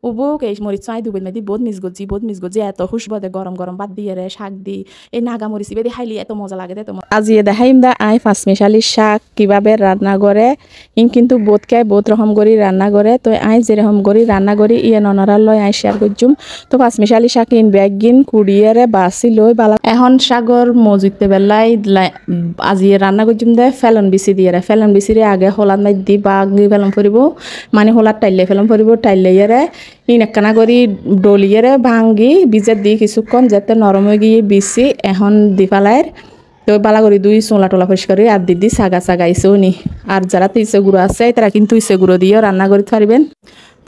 উবুক এই মরিচ চাই দুবেল মেদি বহুত মিস গজি এত খুশবু দে গরম গরম ভাত দিয়ে রে শাক দি এই নাগা মরিচ বেদি খাইলি এত মজা লাগে দে তোমার আজি দেখাইম দা আই পাঁচমিশালি শাক কিভাবে রান্না করে ইন কিন্তু বহুত রকম করি রান্না করে তো আই যেরকম করি রান্না করি ইয়ে ননরাল লয় আই শেয়ার করছুম তো পাঁচমিশালি শাক ইন ব্যাগিন কুড়িয়ে রে বাসি লই বালা এখন শাগর মজুতে বেলাই আজি রান্না করছুম দে ফেলন বিচি দিয়ে রে ফেলন বিচিরে আগে হলাদ মাই দি বাগ দি ফেলন ফুরিব মানে হলাদ টাইলে ফেলন ফুরিব টাইলে রে ইন একখানা করি ডলিয়ে ভাঙ্গি বীজের দি কিছুক্ষণ যাতে নরম হয়ে গিয়ে বিচি এখন দি ফেলায় তো বালা করি দুই চোলা টোলা পরিষ্কার করি আর দিদি সাগা ইসেও নি আর যারা তো ইসে গুঁড়ো আছে তারা কিন্তু ইসে গুঁড়ো দিয়েও রান্না করতে পারবেন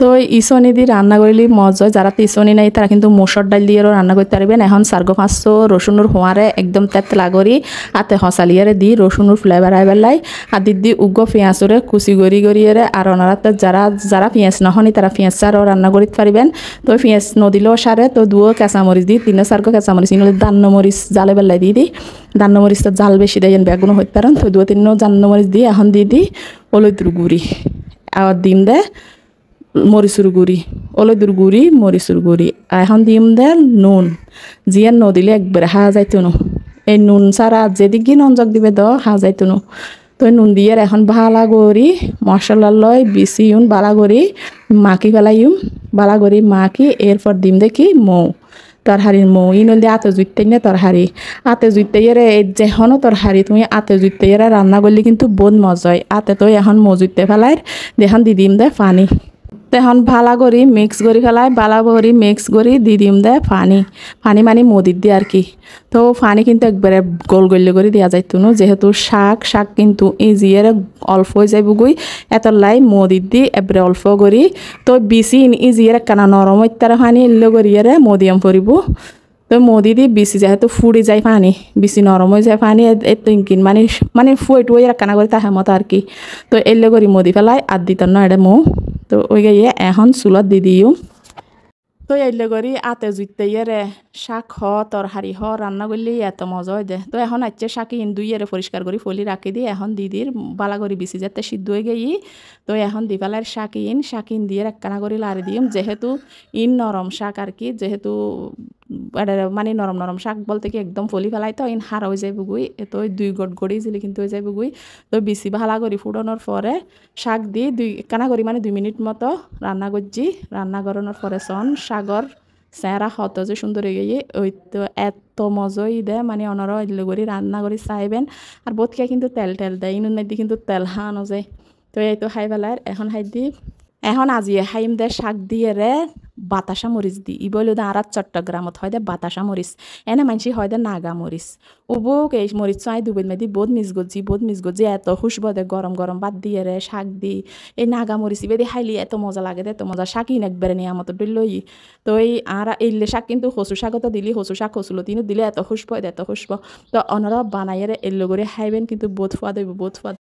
তো ইসনি দিয়ে রান্না করলে মজা হয় যারা তো ইসনি নাই তারা কিন্তু মসুর ডাল দিয়েও রান্না করতে পারবেন এখন সার্গো 500 রসুনের হোঁয়ারে একদম তেতলা করি হাতে হসালিয়ারে দি রসুনের ফ্লেভার আই বেলাই আর দিদি উগ্র পেঁয়াজরে কুচি গড়িয়ে আর ওনারাতে যারা পেঁয়াজ নহনি তারা পেঁয়াজ চারও রান্না করতে পারবেন তো পেঁয়াজ নদিলেও সারে তো দুও কাঁচামরিচ দিই 3-4 কাঁচামরিচ ইনলে দান্নমরিচ জালে বেলাই দি দান্নমরিচটা জাল বেশি দেয় বেগুনও হইতে পারেন তো 2-3 দান্নমরিচ দিয়ে এখন দি হলুদের গুঁড়ি আর ডিম দে মরিচুর গুঁড়ি হলুদের গুঁড়ি মরিচুর গুঁড়ি এখন দিম দে নুন জিয়ার নদিলে একবারে হা যাইতো না এই নুন ছাড়া যেদিকে নঞ্জক দিবে দ হা যাইতো না তো নুন দিয়ে এখন ভালা করি মশলা লয় বিচিউন বালা করি মাখি ফেলাইম বালা করি মাখি এরপর দিম দেখি মৌ তরহারির মৌ ইন দিয়ে আতে জুইতে না তরহারি আতে জুইতে যেখনও তরহারি তুমি আতে জুইতে রান্না করলে কিন্তু বহুত মজা হয় আতে তো এখন মৌ জুইতে ফেলাই দেখান দি দিম দে পানি তখন ভালা করি মিক্স করি ফেলাই বালা করি মিক্স করি দি দিম দে পানি মানে মদির দিয়ে আর কি তো পানি কিন্তু একবারে গোল করে দেওয়া যাইতো না যেহেতু শাক কিন্তু ইজিয়ে অল্প হয়ে যাইব গই এত লাই মদির দি একবারে অল্প করি তো বেশি ইজিয়ে কানা নরম ইত্যারে পানি এলে করিয়ে মদিয়াম পরিব তো মদি দি বেশি যেহেতু ফুড়ি যায় পানি বেশি নরম হয়ে যায় পানি ইনকিন মানে ফুয়ে কানা করে তাহে মতো আর কি তো এলে করি মদি ফেলাই আর দিতাম না এটা মৌ তো ওই গাইয়ে এখন চুলত দি দিও তো এলে করি আতে জুইতে শাক তরহারি রান্না করলে এত মজা হয় দে তো এখন আচ্ছে শাকি দুই পরিষ্কার করি ফলি রাখি দিই এখন দিদির বালা করি বিচি যাতে সিদ্ধ হয়ে গেই তো এখন দি পেলার শাকিন দিয়ে একখানা করে লাড়ি দিম যেহেতু নরম শাক আর কি যেহেতু মানে নরম শাক বলতে কি একদম ফলি ফেলাই তো হার হয়ে যাইব গুই তো 2 গট গড়ি দিলে কিন্তু হয়ে যাইব গুই তো বিচি ভালা করি ফুটানোর পরে শাক দিয়ে একখানা করি মানে 2 মিনিট মতো রান্না করছি রান্না করানোর পরে শাগর চেহারা হতো যে সুন্দর হয়ে গিয়ে ওই তো এত মজাই দেয় মানে অনারা এগুলো করি রান্না করি চাইবেন আর বোধকে কিন্তু তেল দেয় ইনুন নাই কিন্তু তেল হানো যায় তো এই তো খাই পেলার এখন খাই দি এখন আজিয়ে খাইম দে শাক দিয়ে বাতাসা মরিচ দি ই বইল দে আর চট্টগ্রামত হয় দে বাতাসা মরিচ এনে মানসি হয় দে নাগা মরিচ উবুক এই মরিচ চাই দুবেল মেদি বহুত মিস গজি এত খুশবু দে গরম ভাত দিয়ে শাক দি এই নাগা মরিচ বেদি খাইলি এত মজা লাগে দে এত মজা শাক ইন একবারে নিয়ে মতো লই তো এই আর এইলে শাক কিন্তু কচু শাকত দিলি কচু শাক কচুলতিনও দিলে এত খুশবু তো অনরা বানাইয়ারে এল্লো করে খাইবেন কিন্তু বহুত সোয়াদ হইব বহুত সোয়াদ